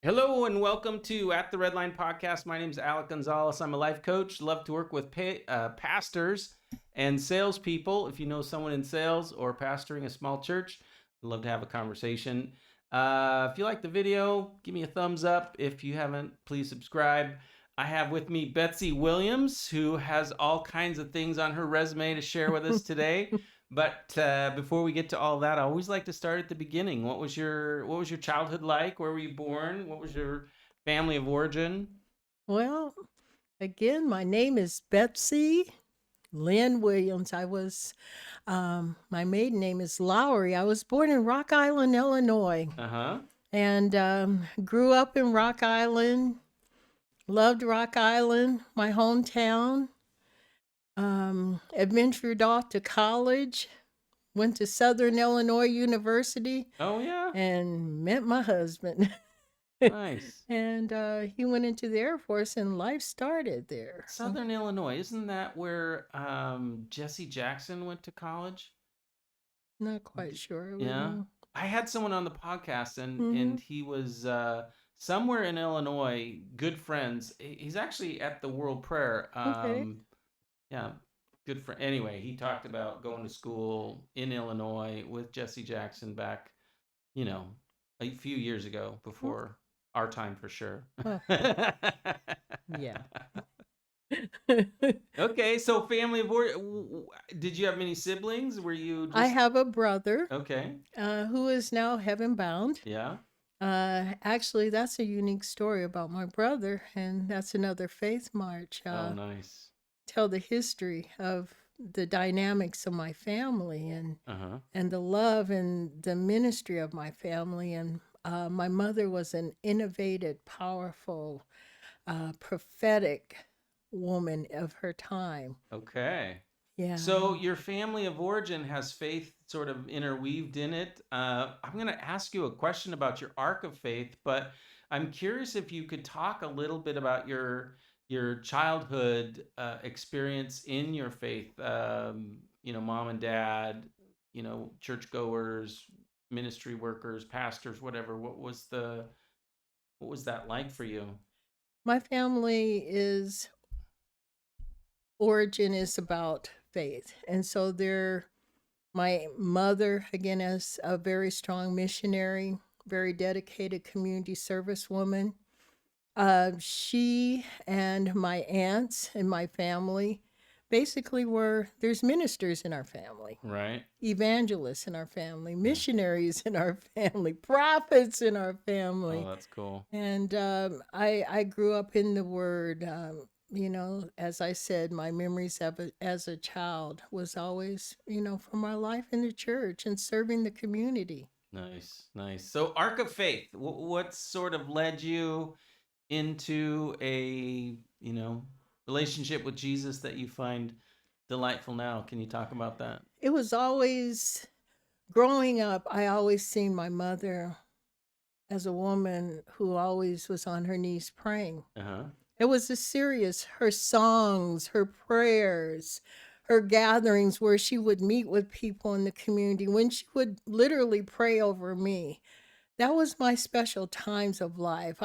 Hello and welcome to At the Redline podcast. My name is Alec Gonzalez. I'm a life coach. Love to work with pastors and salespeople. If you know someone in sales or pastoring a small church, I'd love to have a conversation. If you like the video, give me a thumbs up. If you haven't, please subscribe. I have with me Betsy Williams, who has all kinds of things on her resume to share with us today. But before we get to all that, I always like to start at the beginning. What was your childhood like? Where were you born? What was your family of origin? Well, again, my name is Betsy Lynn Williams. My maiden name is Lowry. I was born in Rock Island, Illinois, Uh-huh. and grew up in Rock Island. Loved Rock Island, my hometown. Adventured off to college. Went to Southern Illinois University Oh yeah. and met my husband. Nice. And he went into the Air Force, and life started there. Southern Illinois. Isn't that where Jesse Jackson went to college? Not quite sure. Yeah. I had someone on the podcast and Mhm. he was somewhere in Illinois, good friends. He's actually at the World Prayer. Okay. Yeah, good friend. Anyway, he talked about going to school in Illinois with Jesse Jackson back, you know, a few years ago Mm. before our time for sure. Oh, yeah. Okay, so family of origin. Did you have many siblings? Were you I just have a brother okay? who is now heaven bound. Yeah. Actually, that's a unique story about my brother, and that's another faith march. Oh, nice. Tell the history of the dynamics of my family Uh-huh. and the love and the ministry of my family. And my mother was an innovative, powerful, prophetic woman of her time. Okay. Yeah. So your family of origin has faith sort of interweaved in it. I'm going to ask you a question about your arc of faith, but I'm curious if you could talk a little bit about your childhood experience in your faith. Mom and dad, churchgoers, ministry workers, pastors, whatever. What was that like for you? My family is origin is about faith. And so my mother, again, is a very strong missionary, very dedicated community service woman. She and my aunts and my family basically there's ministers in our family, Right. evangelists in our family, Yeah. missionaries in our family, prophets in our family. Oh, that's cool. And I grew up in the Word. As I said, my memories of it as a child was always, from my life in the church and serving the community. Nice, nice. So, arc of faith. What sort of led you into a relationship with Jesus that you find delightful now? Can you talk about that? It was always, growing up, I always seen my mother as a woman who always was on her knees praying. Uh huh. It was her songs, her prayers, her gatherings where she would meet with people in the community, when she would literally pray over me. That was my special times of life.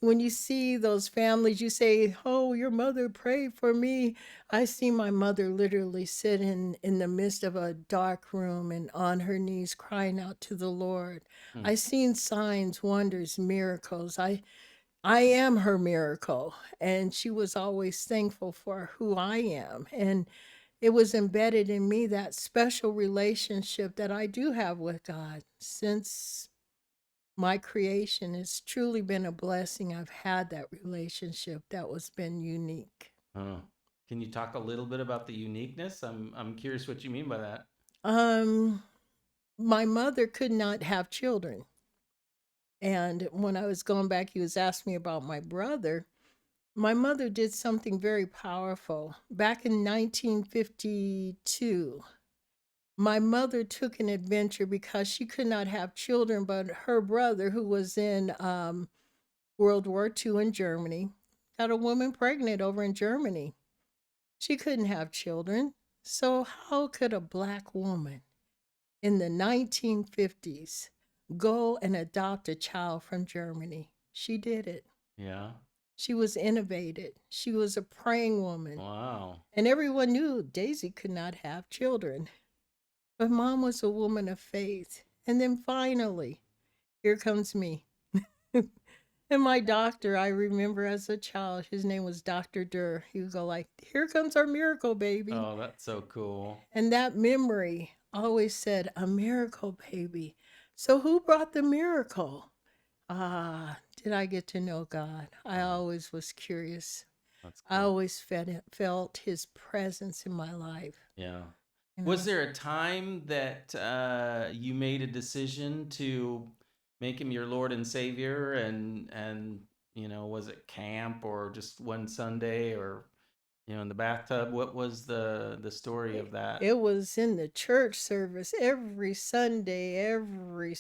When you see those families, you say, "Oh, your mother prayed for me." I see my mother literally sit in the midst of a dark room and on her knees crying out to the Lord. Hmm. I seen signs, wonders, miracles. I am her miracle. And she was always thankful for who I am. And it was embedded in me, that special relationship that I do have with God since my creation. It's truly been a blessing. I've had that relationship that was been unique. Oh. Can you talk a little bit about the uniqueness? I'm curious what you mean by that. Um, my mother could not have children. And when I was going back, he was asking me about my brother. My mother did something very powerful. Back in 1952, my mother took an adventure because she could not have children, but her brother, who was in World War II in Germany, got a woman pregnant over in Germany. She couldn't have children. So, how could a black woman in the 1950s go and adopt a child from Germany? She did it. Yeah. She was innovated. She was a praying woman. Wow. And everyone knew Daisy could not have children. But Mom was a woman of faith. And then finally, here comes me. And my doctor, I remember as a child, his name was Dr. Durr. He would go like, "Here comes our miracle, baby." Oh, that's so cool. And that memory always said, "A miracle, baby." So who brought the miracle? Did I get to know God? I Oh, always was curious. that's I cool. always felt his presence in my life, Yeah. you Was know. there a time that you made a decision to make him your Lord and Savior, and was it camp or just one Sunday, or in the bathtub? What was the story It, of that? it was in the church service every Sunday, every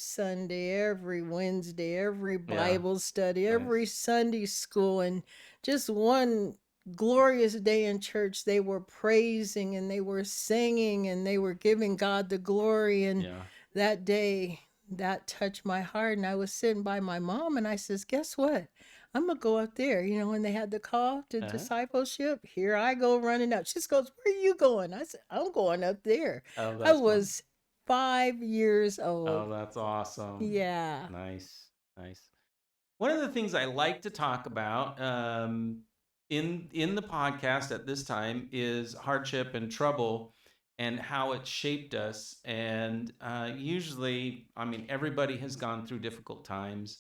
Wednesday, every Yeah. Bible study, every Nice. Sunday school. And just one glorious day in church, they were praising and they were singing and they were giving God the glory. And Yeah. that day, that touched my heart. And I was sitting by my mom and I says, "Guess what? I'm gonna go up there." When they had the call to Uh-huh. discipleship, here I go running up. She goes, "Where are you going?" I said, "I'm going up there." Oh, I that's fun. was 5 years Oh, old. that's awesome. Yeah. Nice. Nice. One of the things I like to talk about in the podcast at this time is hardship and trouble and how it shaped us. And usually, I mean, everybody has gone through difficult times,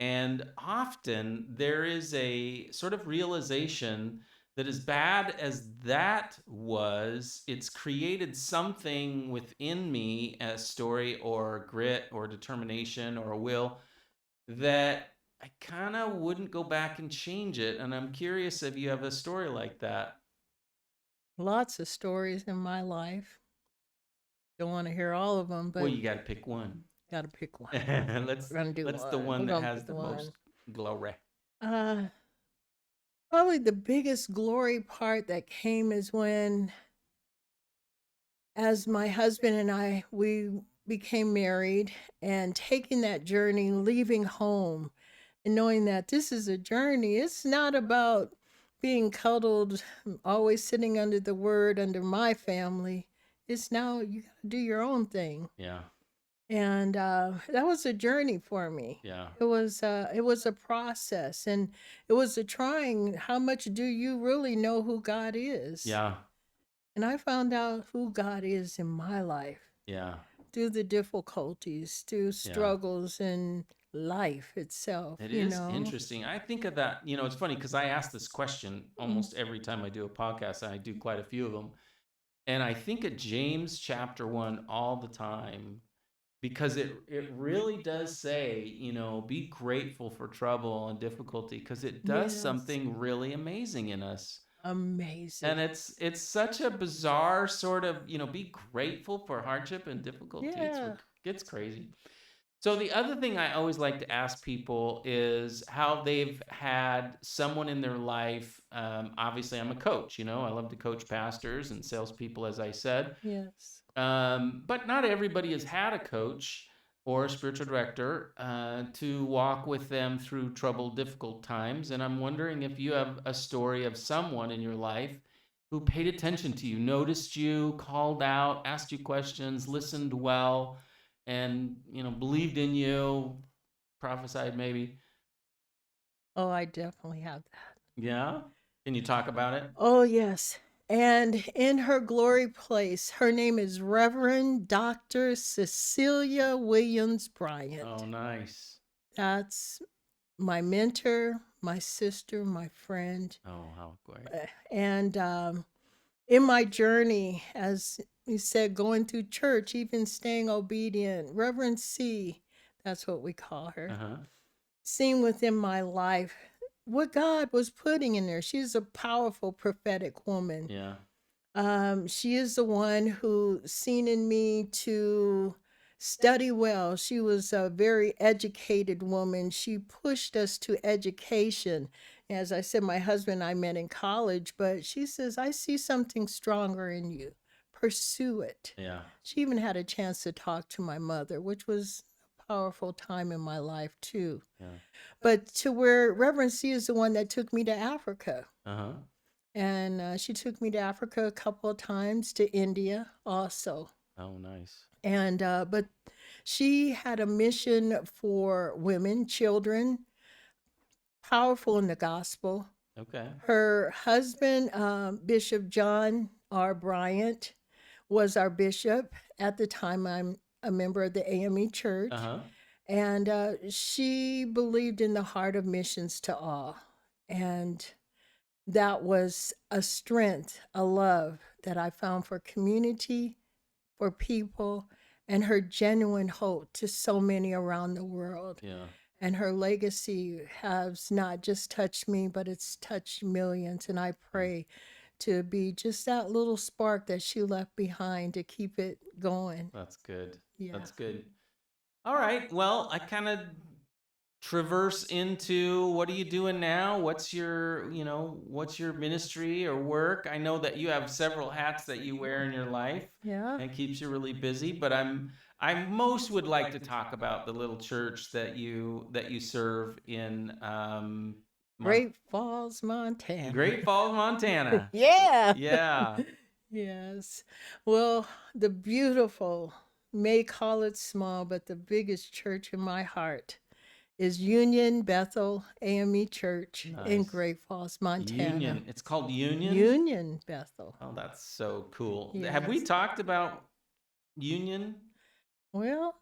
and often there is a sort of realization that, as bad as that was, it's created something within me, a story or grit or determination or a will, that I kind of wouldn't go back and change it. And I'm curious if you have a story like that. Lots of stories in my life. Don't want to hear all of them, Well, but you got to pick one. got to pick one. let's We're going to do let's the one. We're one that going to has pick the most one. glory. Uh, Probably the biggest glory part that came is when, as my husband and we became married and taking that journey, leaving home and knowing that this is a journey. It's not about being cuddled, always sitting under the word under my family. It's now you got to do your own thing. Yeah. And that was a journey for me. Yeah. It was a process, and it was a trying. How much do you really know who God is? Yeah. And I found out who God is in my life Yeah. through the difficulties, through Yeah. struggles in life itself, It you is know. interesting. I think of that, it's funny because I ask this question Mm. almost every time I do a podcast, and I do quite a few of them. And I think of James chapter 1 all the time, because it really does say, be grateful for trouble and difficulty, because it does Yes. something really amazing in us. And Amazing. it's such a bizarre sort of, be grateful for hardship and difficulty. Yeah. It's crazy. So the other thing I always like to ask people is how they've had someone in their life. Obviously, I'm a coach. I love to coach pastors and salespeople, as I said. Yes. But not everybody has had a coach or a spiritual director to walk with them through troubled, difficult times. And I'm wondering if you have a story of someone in your life who paid attention to you, noticed you, called out, asked you questions, listened well, and believed in you, prophesied maybe. Oh, I definitely have that. Yeah. Can you talk about it? Oh, yes. And in her glory place, her name is Reverend Dr. Cecilia Williams Oh, Bryant. nice. That's my mentor, my sister, my friend. Oh, how great. And in my journey, as you said, going through church, even staying obedient, Reverend C, that's what we call her, Uh-huh. seen within my life what God was putting in there. She's a powerful prophetic woman. Yeah. She is the one who seen in me to study well. She was a very educated woman. She pushed us to education. As I said, my husband and I met in college, but she says, "I see something stronger in you. Pursue it." Yeah. She even had a chance to talk to my mother, which was a powerful time in my life too. Yeah. But to where Reverend C is the one that took me to Africa. Uh-huh. And she took me to Africa a couple of times, to India also. Oh, nice. And but she had a mission for women, children, powerful in the gospel. Okay. Her husband, Bishop John R. Bryant, was our bishop. At the time, I'm a member of the AME Church. Uh-huh. And she believed in the heart of missions to all. And that was a strength, a love that I found for community, for people, and her genuine hope to so many around the world. Yeah. And her legacy has not just touched me, but it's touched millions. And I pray to be just that little spark that she left behind to keep it going. That's good. Yeah. That's good. All right. Well, I kind of traverse into what are you doing now? What's your ministry or work? I know that you have several hats that you wear in your life. Yeah. And keeps you really busy, but I most would like to talk about the little church that you serve in Great Falls, Montana. Great Falls, Montana. Yeah. Yeah. Yes. Well, the beautiful, may call it small, but the biggest church in my heart is Union Bethel AME Church in Nice. Great Falls, Montana. Union. It's called Union? Union Bethel. Oh, that's so cool. Yes. Have we talked about Union? Well,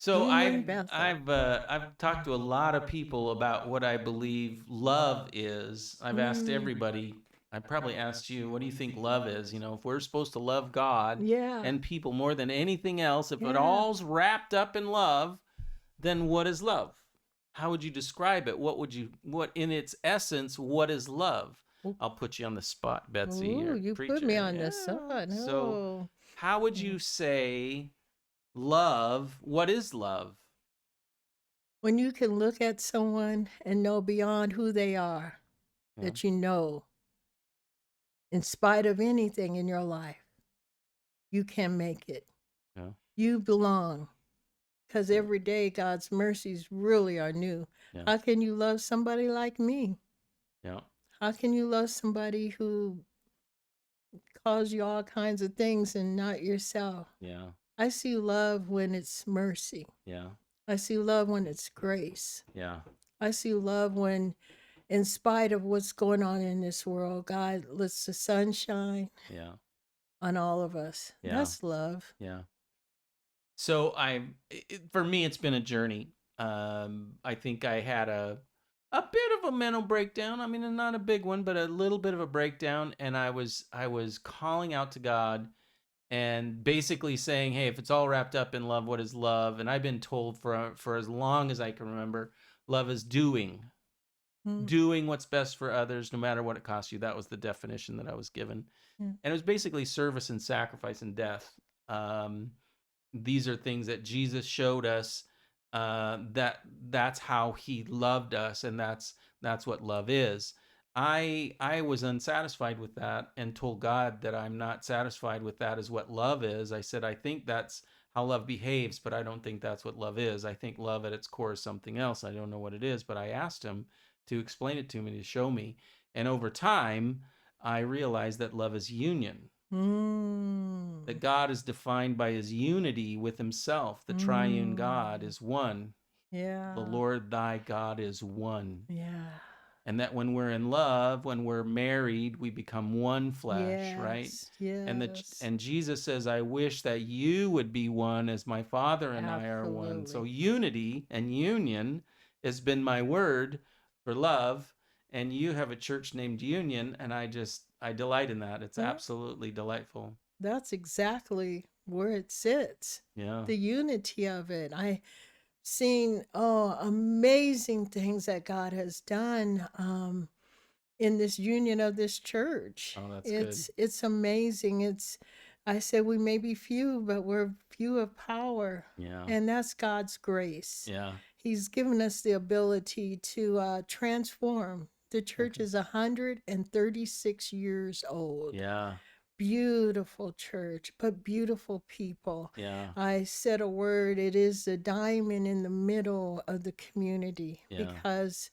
So Union Bethel. I've talked to a lot of people about what I believe love is. I've asked everybody. I probably asked you, what do you think love is? You know, if we're supposed to love God Yeah. and people more than anything else, if it Yeah. all's wrapped up in love, then what is love? How would you describe it? What in its essence, what is love? I'll put you on the spot, Betsy. Ooh, you put me on the Yeah. spot. So Oh. how would you say love, what is love? When you can look at someone and know beyond who they are, Yeah. that you know, in spite of anything in your life, you can make it. Yeah. You belong. Because every day God's mercies really are new. Yeah. How can you love somebody like me? Yeah. How can you love somebody who calls you all kinds of things and not yourself? Yeah. I see love when it's mercy. Yeah. I see love when it's grace. Yeah. I see love when, in spite of what's going on in this world, God lets the sun shine Yeah. on all of us. Yeah. That's love. Yeah. So for me, it's been a journey. I think I had a bit of a mental breakdown. I mean, not a big one, but a little bit of a breakdown. And I was calling out to God and basically saying, hey, if it's all wrapped up in love, what is love? And I've been told for as long as I can remember, love is doing what's best for others, no matter what it costs you. That was the definition that I was given. And it was basically service and sacrifice and death. These are things that Jesus showed us, that's how he loved us, and that's what love is. I was unsatisfied with that and told God that I'm not satisfied with that as what love is. I said, I think that's how love behaves, but I don't think that's what love is. I think love at its core is something else. I don't know what it is, but I asked him to explain it to me, to show me. And over time, I realized that love is union. That God is defined by his unity with himself. The triune God is one. Yeah. The Lord thy God is one. Yeah. And that when we're in love, when we're married, we become one flesh, right? Yes. And Jesus says, I wish that you would be one as my Father and I are one. So unity and union has been my word for love. And you have a church named Union, and I delight in that. It's absolutely delightful. That's exactly where it sits. Yeah. The unity of it. I seen amazing things that God has done in this union of this church. Oh, that's good. It's amazing. I said we may be few, but we're few of power. Yeah. And that's God's grace. Yeah. He's given us the ability to transform. The church is 136 years old. Yeah. beautiful church, but beautiful people. Yeah. I said a word, it is a diamond in the middle of the community Yeah. because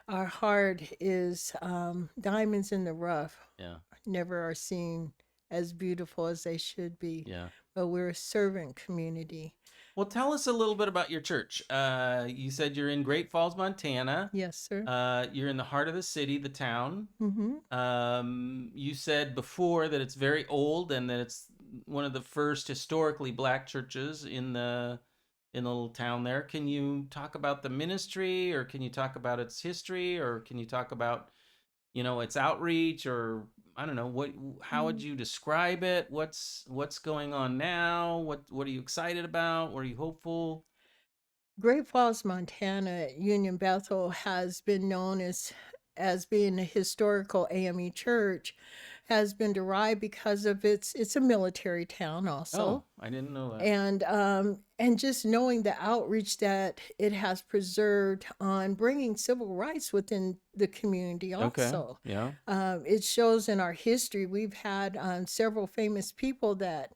our heart is diamonds in the rough, Yeah. never are seen as beautiful as they should be, Yeah. but we're a servant community. Well, tell us a little bit about your church. You said you're in Great Falls, Montana. Yes, sir. You're in the heart of the city, the town. Mm-hmm. You said before that it's very old and that it's one of the first historically black churches in the little town there. Can you talk about the ministry, or can you talk about its history, or can you talk about, its outreach, or I don't know, how would you describe it? What's going on now? What are you excited about? What are you hopeful? Great Falls, Montana, Union Bethel has been known as being a historical AME church, has been derived because of it's a military town Oh, also. I didn't know that. And just knowing the outreach that it has preserved on bringing civil rights within the community Okay. also. Yeah. It shows in our history. We've had several famous people that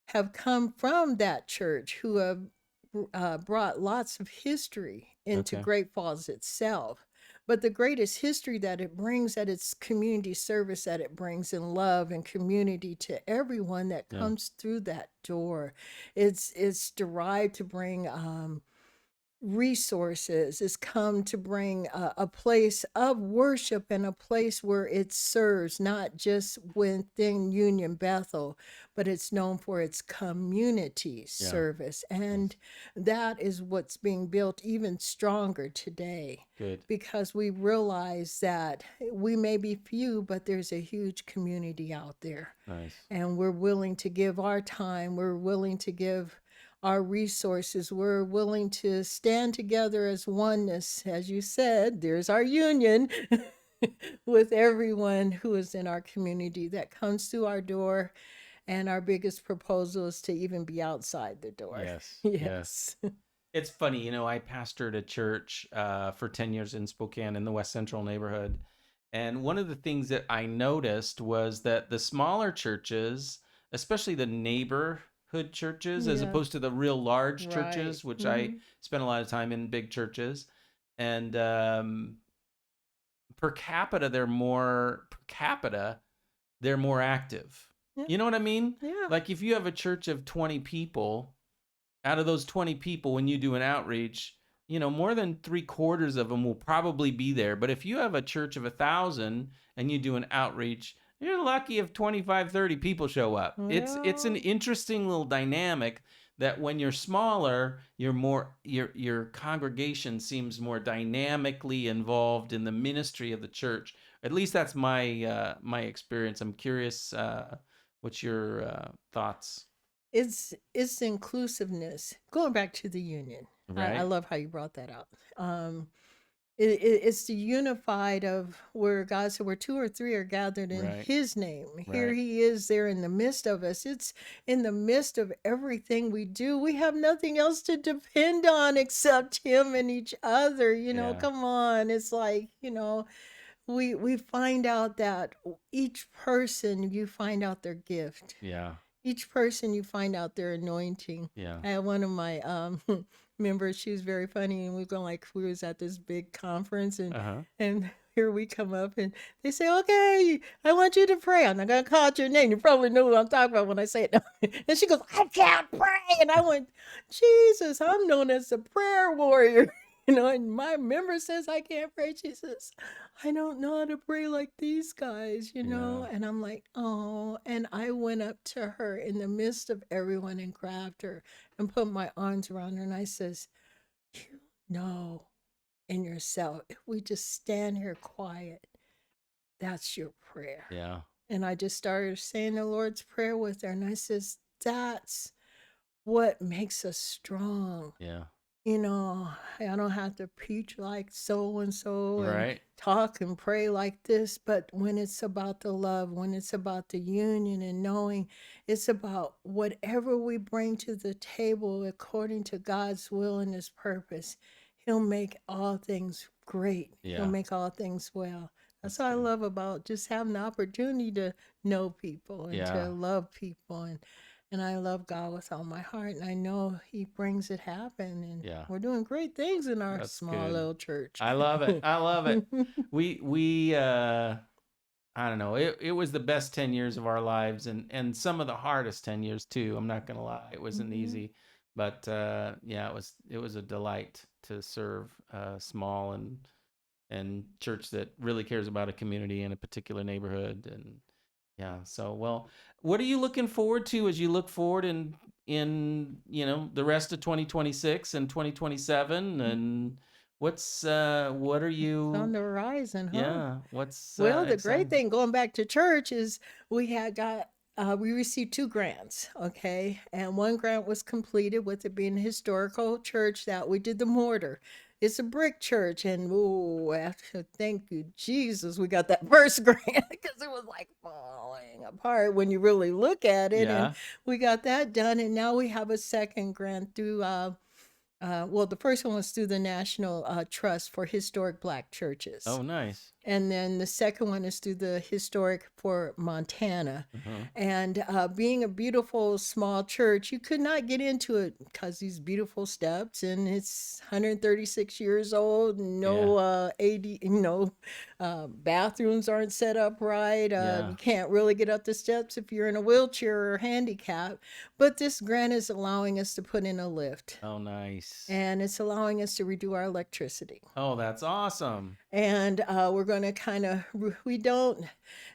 have come from that church who have brought lots of history into Okay. Great Falls itself. But the greatest history that it brings, that it's community service that it brings in love and community to everyone that Yeah. comes through that door. It's derived to bring resources. It's come to bring a place of worship and a place where it serves not just within Union Bethel, but it's known for its community Yeah. service. And that is what's being built even stronger today. Good. Because we realize that we may be few, but there's a huge community out there. Nice. And we're willing to give our time. We're willing to give our resources. We're willing to stand together as oneness. As you said, there's our union with everyone who is in our community that comes through our door. And our biggest proposal is to even be outside the door. Yes. Yes. It's funny, I pastored a church for 10 years in Spokane in the West Central neighborhood. And one of the things that I noticed was that the smaller churches, especially the neighborhood churches, as Yeah. opposed to the real large churches, Right. which I spent a lot of time in big churches, and per capita, they're more active. Yeah. You know what I mean? Yeah. Like if you have a church of 20 people, out of those 20 people, when you do an outreach, more than 3/4 of them will probably be there. But if you have a church of 1,000 and you do an outreach, you're lucky if 25, 30 people show up. It's an interesting little dynamic that when you're smaller, you're more your congregation seems more dynamically involved in the ministry of the church. At least that's my my experience. I'm curious, what's your thoughts? It's inclusiveness. Going back to the union. I Right. love how you brought that out. It's the unified of where God said, where two or three are gathered in Right. his name. Here Right. he is there in the midst of us. It's in the midst of everything we do. We have nothing else to depend on except him and each other. Yeah. Come on. It's like, we find out that each person, you find out their gift. Yeah. Each person, you find out their anointing. Yeah. I had one of my members, she was very funny, and we was at this big conference, Uh-huh. and here we come up, and they say, okay, I want you to pray. I'm not gonna call out your name. You probably know who I'm talking about when I say it. And she goes, I can't pray. And I went, Jesus, I'm known as the prayer warrior. And my member says I can't pray. She says, I don't know how to pray like these guys, Yeah. And I'm like, oh. And I went up to her in the midst of everyone and grabbed her and put my arms around her. And I says, you know in yourself, if we just stand here quiet, that's your prayer. Yeah. And I just started saying the Lord's Prayer with her. And I says, that's what makes us strong. Yeah. I don't have to preach like so and so and Right. talk and pray like this, but when it's about the love, when it's about the union and knowing it's about whatever we bring to the table according to God's will and his purpose, he'll make all things great. Yeah. He'll make all things well. That's That's what I good. love about just having the opportunity to know people and Yeah. to love people, and I love God with all my heart, and I know He brings it happen, and Yeah. we're doing great things in our That's small good. little church. I love it. I love it. We I don't know. It was the best 10 years of our lives, and some of the hardest 10 years too. I'm not going to lie. It wasn't Mhm. easy, but yeah, it was a delight to serve small and church that really cares about a community in a particular neighborhood. And yeah, so well, what are you looking forward to as you look forward in the rest of 2026 and 2027? And what are It's on you, the horizon, huh? yeah, what's Well, the great exciting? thing going back to church is we received 2 grants, okay? And one grant was completed with it being a historical church that we did the mortar. It's a brick church, and ooh, after, thank you, Jesus, we got that first grant because it was like falling apart when you really look at it. And Yeah. we got that done, and now we have a second grant through well, the first one was through the National Trust for Historic Black Churches. Oh, nice. And then the second one is through the Historic for Montana. Uh-huh. And being a beautiful small church, you could not get into it because these beautiful steps, and it's 136 years old. No Yeah. AD, bathrooms aren't set up right. Yeah. You can't really get up the steps if you're in a wheelchair or handicap. But this grant is allowing us to put in a lift, Oh, nice. and it's allowing us to redo our electricity. Oh, that's awesome. And we're going to kind of, we don't,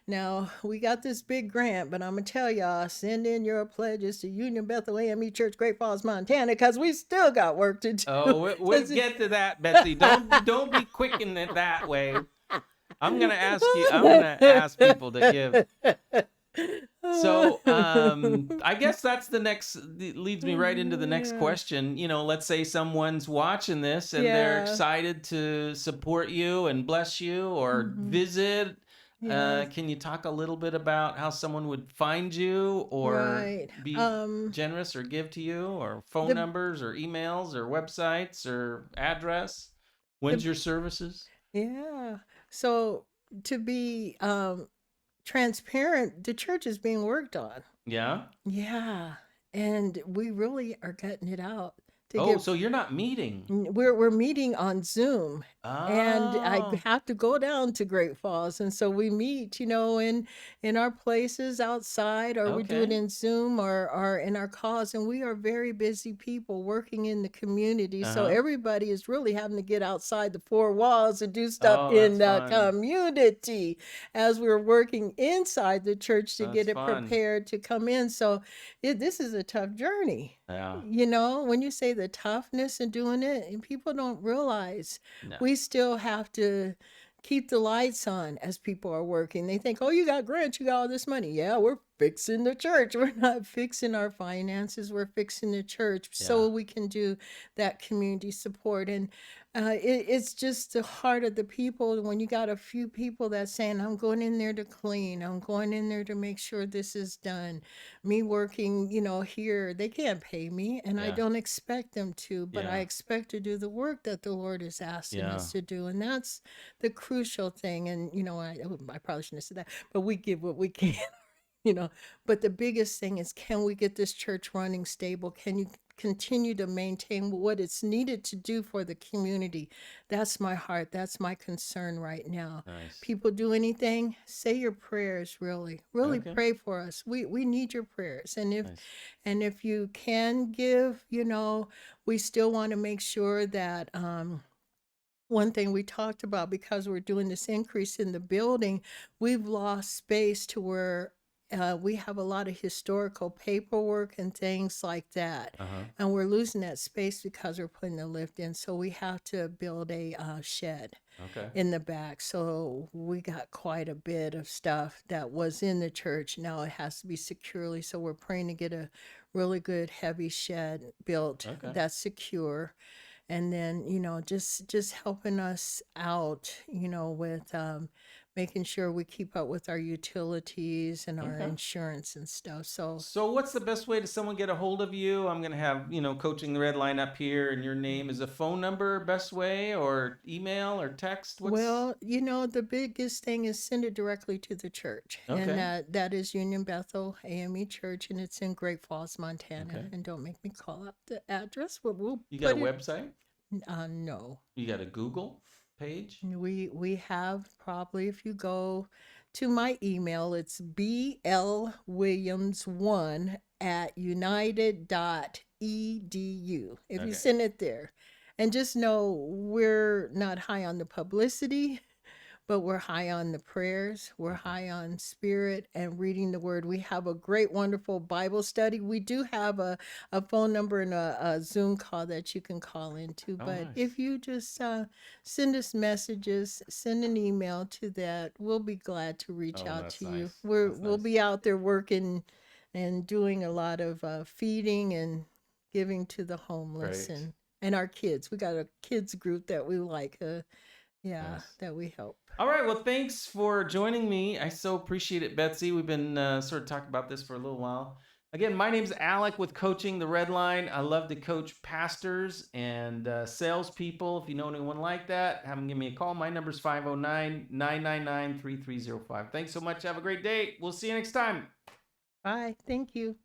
now we got this big grant, but I'm going to tell y'all, send in your pledges to Union Bethel AME Church, Great Falls, Montana, because we still got work to do. Oh, we'll get to that, Betsy. Don't be quick in it that way. I'm gonna ask people to give. So I guess that's leads me right into the next Yeah. question. Let's say someone's watching this and they're Yeah. excited to support you and bless you or Mhm. visit. Yes. Can you talk a little bit about how someone would find you or Right. be generous or give to you, or phone The numbers or emails or websites or address? When's the your services? yeah. So to be transparent, the church is being worked on. Yeah. Yeah, and we really are getting it out to Oh, get. so you're not meeting. We're meeting on Zoom, and I Oh, have to go down to Great Falls, and so we meet, in our places outside, or we do it okay. in Zoom, or in our calls. And we are very busy people working in the community, so Uh-huh. everybody is really having to get outside the four walls and do stuff Oh, in that's the fun. community as we're working inside the church to That's get it fun. prepared to come in. So this is a tough journey. Yeah. When you say the toughness in doing it, and people don't realize No. we still have to keep the lights on as people are working. They think, oh, you got grants, you got all this money. Yeah, we're fixing the church. We're not fixing our finances. We're fixing the church Yeah. so we can do that community support. And it's just the heart of the people. When you got a few people that's saying, I'm going in there to clean, I'm going in there to make sure this is done. Me working, here, they can't pay me, and I Yeah. don't expect them to, but I Yeah. expect to do the work that the Lord is asking Yeah. us to do. And that's the crucial thing. And, I probably shouldn't have said that, but we give what we can. you know but the biggest thing is, can we get this church running stable? Can you continue to maintain what it's needed to do for the community? That's my heart, that's my concern right now. Nice. People do anything, say your prayers, really Okay. pray for us. We need your prayers. And if Nice. and if you can give, we still want to make sure that one thing we talked about, because we're doing this increase in the building, we've lost space to where we have a lot of historical paperwork and things like that. Uh-huh. And we're losing that space because we're putting the lift in. So we have to build a shed Okay. in the back. So we got quite a bit of stuff that was in the church. Now it has to be securely. So we're praying to get a really good heavy shed built Okay. that's secure. And then just helping us out with making sure we keep up with our utilities and our Okay. insurance and stuff. So So what's the best way to someone get a hold of you? I'm going to have, coaching the red line up here and your name. Is a phone number best way, or email or text? What's well, the biggest thing is send it directly to the church. And okay. that is Union Bethel AME Church, and it's in Great Falls, Montana. Okay. And don't make me call out the address, but we'll You got a put it. website? No. You got a Google page? We have, probably, if you go to my email, it's blwilliams1@united.edu. If you Okay. send it there. And just know we're not high on the publicity, but we're high on the prayers. We're high on spirit and reading the word. We have a great, wonderful Bible study. We do have a phone number and a Zoom call that you can call into. Oh, But nice. if you just send us messages, send an email to that, we'll be glad to reach Oh, out that's to you. nice. That's We'll nice. be out there working and doing a lot of feeding and giving to the homeless Great. and our kids. We got a kids group that we like, Nice. that we help. All right. Well, thanks for joining me. I so appreciate it, Betsy. We've been sort of talking about this for a little while. Again, my name's Alec with Coaching the Red Line. I love to coach pastors and salespeople. If you know anyone like that, have them give me a call. My number's 509-999-3305. Thanks so much. Have a great day. We'll see you next time. Bye. Thank you.